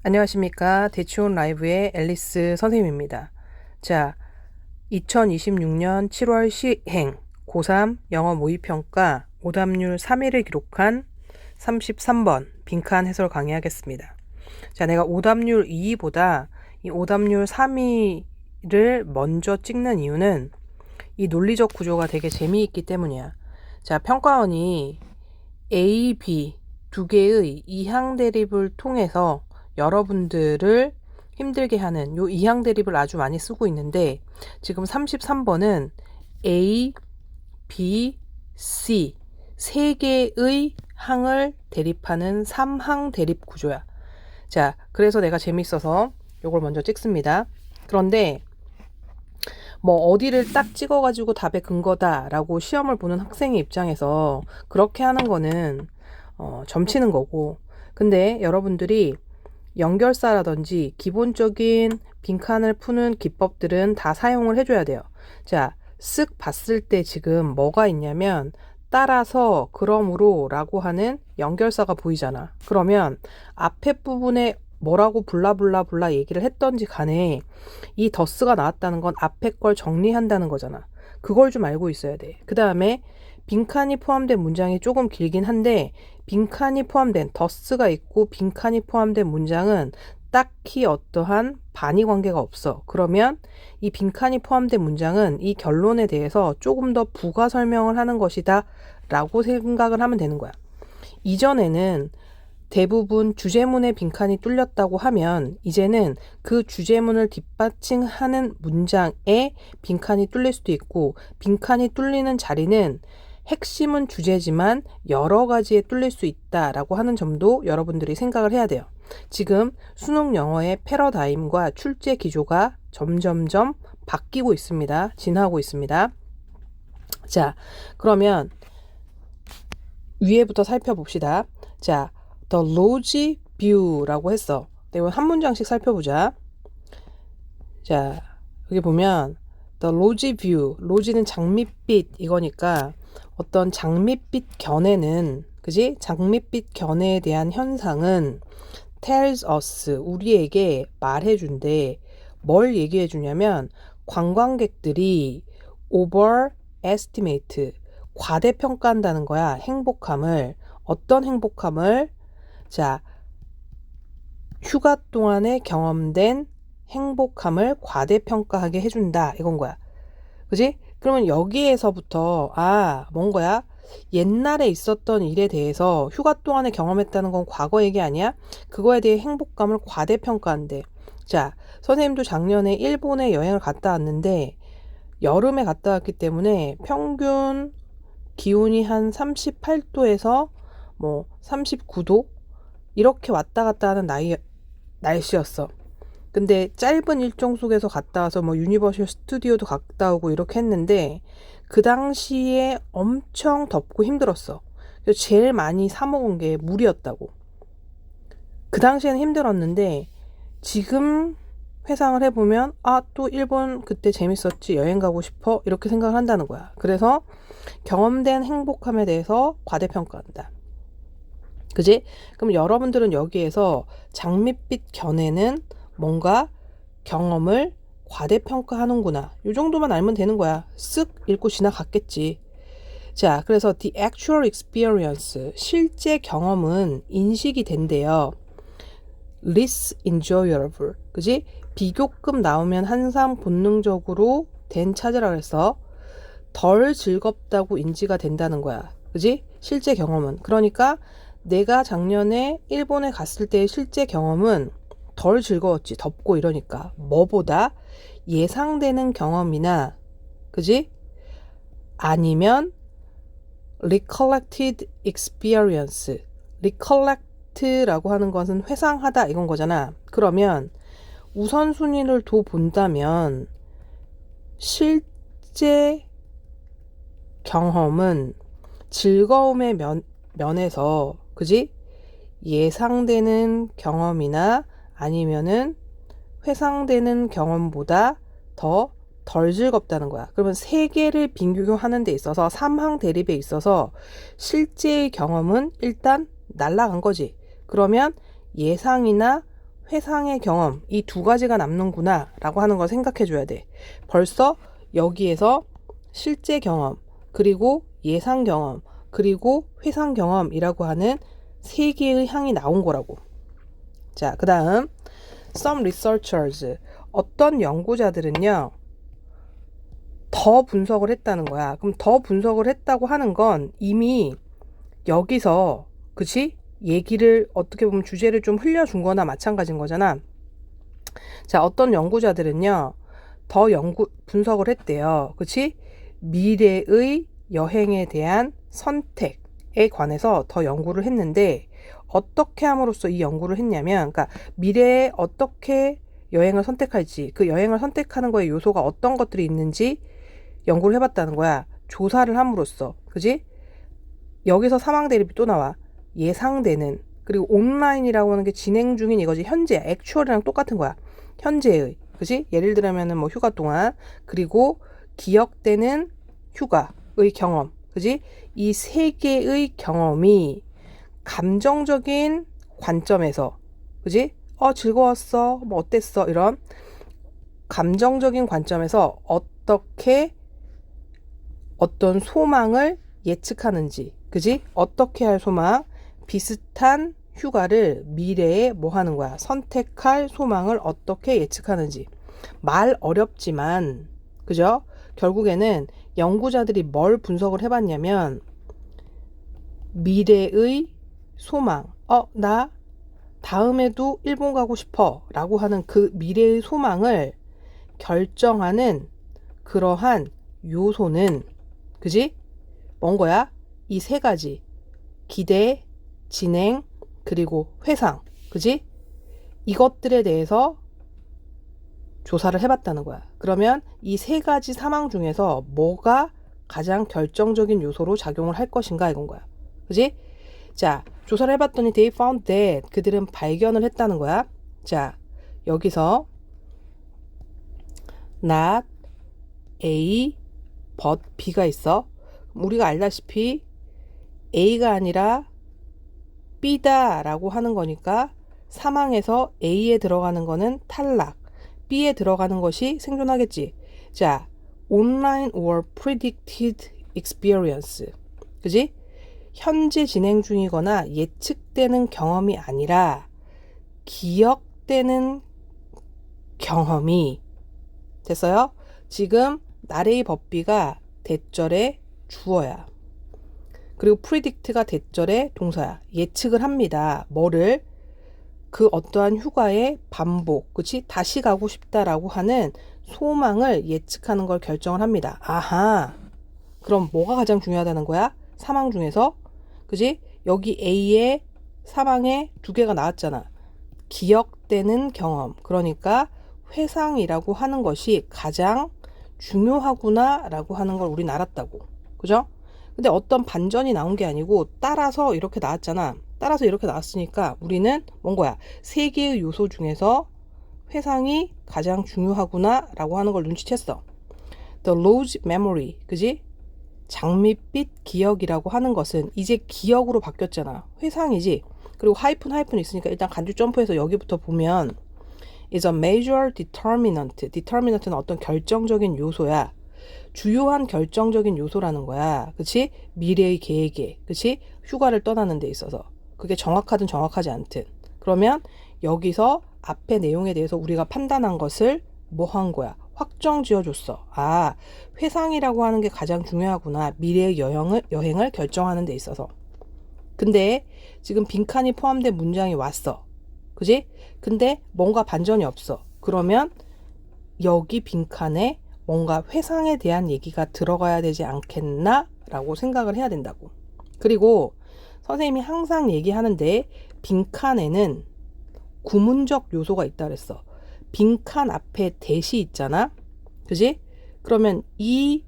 안녕하십니까. 대치온 라이브의 앨리스 선생님입니다. 자, 2026년 7월 시행 고3 영어 모의평가 오답률 3위를 기록한 33번 빈칸 해설 강의하겠습니다. 자, 내가 오답률 2위보다 이 오답률 3위를 먼저 찍는 이유는 이 논리적 구조가 되게 재미있기 때문이야. 자, 평가원이 A, B 두 개의 이항 대립을 통해서 여러분들을 힘들게 하는 요 이항 대립을 아주 많이 쓰고 있는데, 지금 33번은 A, B, C 세 개의 항을 대립하는 3항 대립 구조야. 자, 그래서 내가 재밌어서 요걸 먼저 찍습니다. 그런데 뭐 어디를 딱 찍어가지고 답의 근거다라고 시험을 보는 학생의 입장에서 그렇게 하는 거는 점치는 거고, 근데 여러분들이 연결사라든지 기본적인 빈칸을 푸는 기법들은 다 사용을 해줘야 돼요. 자, 쓱 봤을 때 지금 뭐가 있냐면 따라서, 그러므로 라고 하는 연결사가 보이잖아. 그러면 앞에 부분에 뭐라고 블라블라블라 얘기를 했던지 간에 이 더스가 나왔다는 건 앞에 걸 정리한다는 거잖아. 그걸 좀 알고 있어야 돼. 그 다음에 빈칸이 포함된 문장이 조금 길긴 한데, 빈칸이 포함된 더스가 있고 빈칸이 포함된 문장은 딱히 어떠한 반의 관계가 없어. 그러면 이 빈칸이 포함된 문장은 이 결론에 대해서 조금 더 부가 설명을 하는 것이다 라고 생각을 하면 되는 거야. 이전에는 대부분 주제문의 빈칸이 뚫렸다고 하면 이제는 그 주제문을 뒷받침하는 문장에 빈칸이 뚫릴 수도 있고, 빈칸이 뚫리는 자리는 핵심은 주제지만 여러 가지에 뚫릴 수 있다라고 하는 점도 여러분들이 생각을 해야 돼요. 지금 수능 영어의 패러다임과 출제 기조가 점점점 바뀌고 있습니다. 진화하고 있습니다. 자, 그러면 위에부터 살펴봅시다. 자, The Lodge View라고 했어. 이건 한 문장씩 살펴보자. 자, 여기 보면 The Lodge View, 로지는 장밋빛 이거니까 어떤 장밋빛 견해는, 그지? 장밋빛 견해에 대한 현상은 tells us, 우리에게 말해준대. 뭘 얘기해주냐면 관광객들이 overestimate, 과대평가한다는 거야. 행복함을. 어떤 행복함을? 자, 휴가 동안에 경험된 행복함을 과대평가하게 해준다 이건 거야. 그지? 그러면 여기에서부터 뭔 거야? 옛날에 있었던 일에 대해서 휴가 동안에 경험했다는 건 과거 얘기 아니야? 그거에 대해 행복감을 과대평가한대. 자, 선생님도 작년에 일본에 여행을 갔다 왔는데 여름에 갔다 왔기 때문에 평균 기온이 한 38도에서 뭐 39도 이렇게 왔다 갔다 하는 날씨였어. 근데 짧은 일정 속에서 갔다 와서 뭐 유니버셜 스튜디오도 갔다 오고 이렇게 했는데 그 당시에 엄청 덥고 힘들었어. 그래서 제일 많이 사 먹은 게 물이었다고. 그 당시에는 힘들었는데 지금 회상을 해보면 또 일본 그때 재밌었지, 여행 가고 싶어, 이렇게 생각을 한다는 거야. 그래서 경험된 행복함에 대해서 과대평가한다. 그지? 그럼 여러분들은 여기에서 장밋빛 견해는 뭔가 경험을 과대평가하는구나, 이 정도만 알면 되는 거야. 쓱 읽고 지나갔겠지. 자, 그래서 the actual experience, 실제 경험은 인식이 된대요. less enjoyable, 그지? 비교급 나오면 항상 본능적으로 된 찾으라 그래서 덜 즐겁다고 인지가 된다는 거야. 그지? 실제 경험은. 그러니까 내가 작년에 일본에 갔을 때의 실제 경험은 덜 즐거웠지. 덥고 이러니까. 뭐보다 예상되는 경험이나, 그지? 아니면 recollected experience. recollect라고 하는 것은 회상하다 이건 거잖아. 그러면 우선순위를 둬 본다면 실제 경험은 즐거움의 면에서, 그지? 예상되는 경험이나 아니면은 회상되는 경험보다 더 덜 즐겁다는 거야. 그러면 세 개를 비교하는 데 있어서 삼항 대립에 있어서 실제의 경험은 일단 날아간 거지. 그러면 예상이나 회상의 경험, 이 두 가지가 남는구나 라고 하는 걸 생각해 줘야 돼. 벌써 여기에서 실제 경험, 그리고 예상 경험, 그리고 회상 경험이라고 하는 세 개의 항이 나온 거라고. 자, 그 다음 some researchers, 어떤 연구자들은요 더 분석을 했다는 거야. 그럼 더 분석을 했다고 하는 건 이미 여기서 그치? 얘기를 어떻게 보면 주제를 좀 흘려준 거나 마찬가지인 거잖아. 자, 어떤 연구자들은요 더 분석을 했대요. 그치? 미래의 여행에 대한 선택에 관해서 더 연구를 했는데 어떻게 함으로써 이 연구를 했냐면, 그러니까 미래에 어떻게 여행을 선택할지, 그 여행을 선택하는 거에 요소가 어떤 것들이 있는지 연구를 해봤다는 거야. 조사를 함으로써. 그지? 여기서 사망 대립이 또 나와. 예상되는, 그리고 온라인이라고 하는 게 진행 중인 이거지. 현재, 액추얼이랑 똑같은 거야. 현재의. 그지? 예를 들면은 뭐 휴가 동안, 그리고 기억되는 휴가의 경험. 그지? 이 세 개의 경험이 감정적인 관점에서, 그지? 즐거웠어. 뭐 어땠어? 이런 감정적인 관점에서 어떻게 어떤 소망을 예측하는지, 그지? 어떻게 할 소망, 비슷한 휴가를 미래에 뭐 하는 거야? 선택할 소망을 어떻게 예측하는지. 말 어렵지만, 그죠? 결국에는 연구자들이 뭘 분석을 해봤냐면, 미래의 소망, 나 다음에도 일본 가고 싶어 라고 하는 그 미래의 소망을 결정하는 그러한 요소는, 그지? 뭔 거야? 이 세 가지. 기대, 진행, 그리고 회상. 그지? 이것들에 대해서 조사를 해봤다는 거야. 그러면 이 세 가지 사망 중에서 뭐가 가장 결정적인 요소로 작용을 할 것인가 이건 거야. 그지? 자, 조사를 해봤더니 they found that, 그들은 발견을 했다는 거야. 자, 여기서 not A but B가 있어. 우리가 알다시피 A가 아니라 B다 라고 하는 거니까 사망에서 A에 들어가는 거는 탈락, B에 들어가는 것이 생존하겠지. 자, online or predicted experience. 그지? 현재 진행 중이거나 예측되는 경험이 아니라 기억되는 경험이 됐어요? 지금 나레이 법비가 대절의 주어야. 그리고 predict가 대절의 동사야. 예측을 합니다. 뭐를? 그 어떠한 휴가의 반복, 그치? 다시 가고 싶다라고 하는 소망을 예측하는 걸 결정을 합니다. 아하. 그럼 뭐가 가장 중요하다는 거야? 사망 중에서. 그지? 여기 A의 사망에 두 개가 나왔잖아. 기억되는 경험. 그러니까 회상이라고 하는 것이 가장 중요하구나 라고 하는 걸 우린 알았다고. 그죠? 근데 어떤 반전이 나온 게 아니고 따라서 이렇게 나왔잖아. 따라서 이렇게 나왔으니까 우리는 뭔 거야? 세 개의 요소 중에서 회상이 가장 중요하구나 라고 하는 걸 눈치챘어. The rose memory. 그지? 장밋빛 기억이라고 하는 것은 이제 기억으로 바뀌었잖아. 회상이지. 그리고 하이픈 있으니까 일단 간주 점프해서 여기부터 보면 is a major determinant. determinant는 어떤 결정적인 요소야. 주요한 결정적인 요소라는 거야. 그치? 미래의 계획에. 그치? 휴가를 떠나는 데 있어서. 그게 정확하든 정확하지 않든. 그러면 여기서 앞의 내용에 대해서 우리가 판단한 것을 뭐 한 거야? 확정 지어줬어. 아, 회상이라고 하는 게 가장 중요하구나. 미래의 여행을 결정하는 데 있어서. 근데 지금 빈칸이 포함된 문장이 왔어. 그지? 근데 뭔가 반전이 없어. 그러면 여기 빈칸에 뭔가 회상에 대한 얘기가 들어가야 되지 않겠나? 라고 생각을 해야 된다고. 그리고 선생님이 항상 얘기하는데 빈칸에는 구문적 요소가 있다 그랬어. 빈칸 앞에 대시 있잖아. 그지? 그러면 이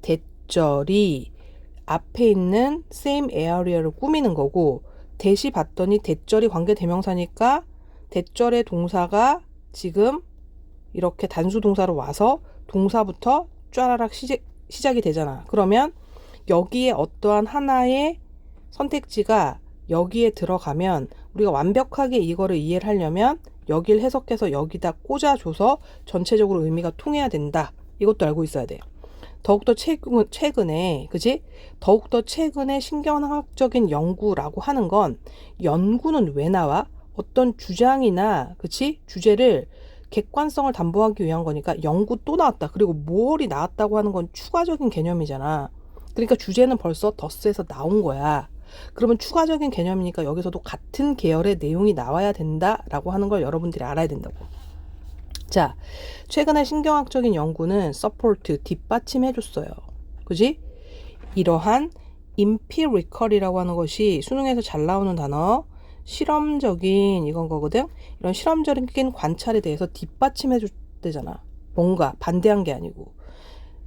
대절이 앞에 있는 same area를 꾸미는 거고, 대시 봤더니 대절이 관계대명사니까 대절의 동사가 지금 이렇게 단수 동사로 와서 동사부터 쫘라락 시작이 되잖아. 그러면 여기에 어떠한 하나의 선택지가 여기에 들어가면 우리가 완벽하게 이거를 이해를 하려면 여길 해석해서 여기다 꽂아줘서 전체적으로 의미가 통해야 된다. 이것도 알고 있어야 돼. 더욱더 최근에, 그지? 더욱더 최근에 신경학적인 연구라고 하는 건 연구는 왜 나와? 어떤 주장이나, 그치? 주제를 객관성을 담보하기 위한 거니까 연구 또 나왔다. 그리고 뭘이 나왔다고 하는 건 추가적인 개념이잖아. 그러니까 주제는 벌써 더스에서 나온 거야. 그러면 추가적인 개념이니까 여기서도 같은 계열의 내용이 나와야 된다라고 하는 걸 여러분들이 알아야 된다고. 자, 최근에 신경학적인 연구는 서포트, 뒷받침해줬어요. 그지? 이러한 empirical이라고 하는 것이 수능에서 잘 나오는 단어, 실험적인 이건 거거든. 이런 실험적인 관찰에 대해서 뒷받침해줬대잖아. 뭔가 반대한 게 아니고.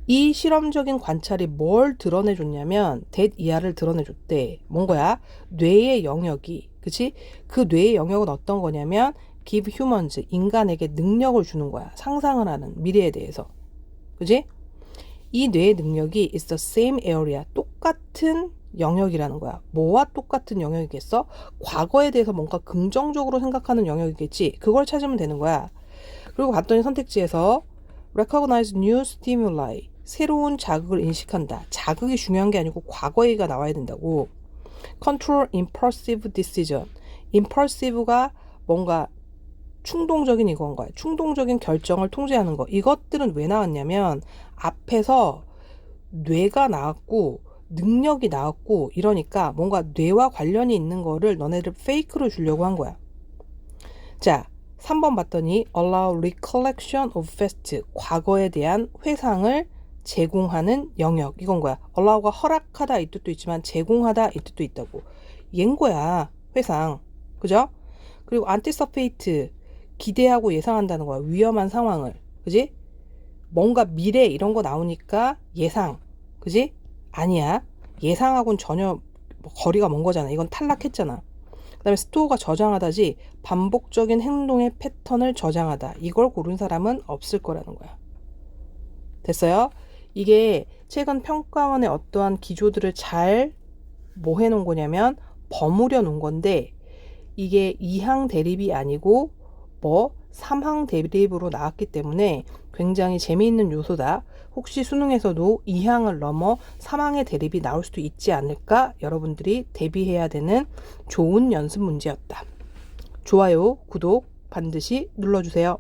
이 실험적인 관찰이 뭘 드러내줬냐면 that 이하를 드러내줬대. 뭔 거야? 뇌의 영역이. 그치? 그 뇌의 영역은 어떤 거냐면 give humans, 인간에게 능력을 주는 거야. 상상을 하는 미래에 대해서. 그치? 이 뇌의 능력이 is the same area, 똑같은 영역이라는 거야. 뭐와 똑같은 영역이겠어? 과거에 대해서 뭔가 긍정적으로 생각하는 영역이겠지. 그걸 찾으면 되는 거야. 그리고 봤더니 선택지에서 recognize new stimuli, 새로운 자극을 인식한다. 자극이 중요한 게 아니고 과거 얘기가 나와야 된다고. control impulsive decision, impulsive가 뭔가 충동적인 이건 거야. 충동적인 결정을 통제하는 거. 이것들은 왜 나왔냐면 앞에서 뇌가 나왔고 능력이 나왔고 이러니까 뭔가 뇌와 관련이 있는 거를 너네들 페이크로 주려고 한 거야. 자, 3번 봤더니 allow recollection of past, 과거에 대한 회상을 제공하는 영역. 이건 거야. allow가 허락하다 이 뜻도 있지만 제공하다 이 뜻도 있다고. 얘인 거야. 회상. 그죠? 그리고 anticipate, 기대하고 예상한다는 거야. 위험한 상황을. 그지? 뭔가 미래 이런 거 나오니까 예상. 그지? 아니야. 예상하고는 전혀 거리가 먼 거잖아. 이건 탈락했잖아. 그 다음에 스토어가 저장하다지 반복적인 행동의 패턴을 저장하다. 이걸 고른 사람은 없을 거라는 거야. 됐어요? 이게 최근 평가원의 어떠한 기조들을 잘 뭐 해놓은 거냐면 버무려 놓은 건데 이게 2항 대립이 아니고 뭐 3항 대립으로 나왔기 때문에 굉장히 재미있는 요소다. 혹시 수능에서도 2항을 넘어 3항의 대립이 나올 수도 있지 않을까? 여러분들이 대비해야 되는 좋은 연습 문제였다. 좋아요, 구독 반드시 눌러주세요.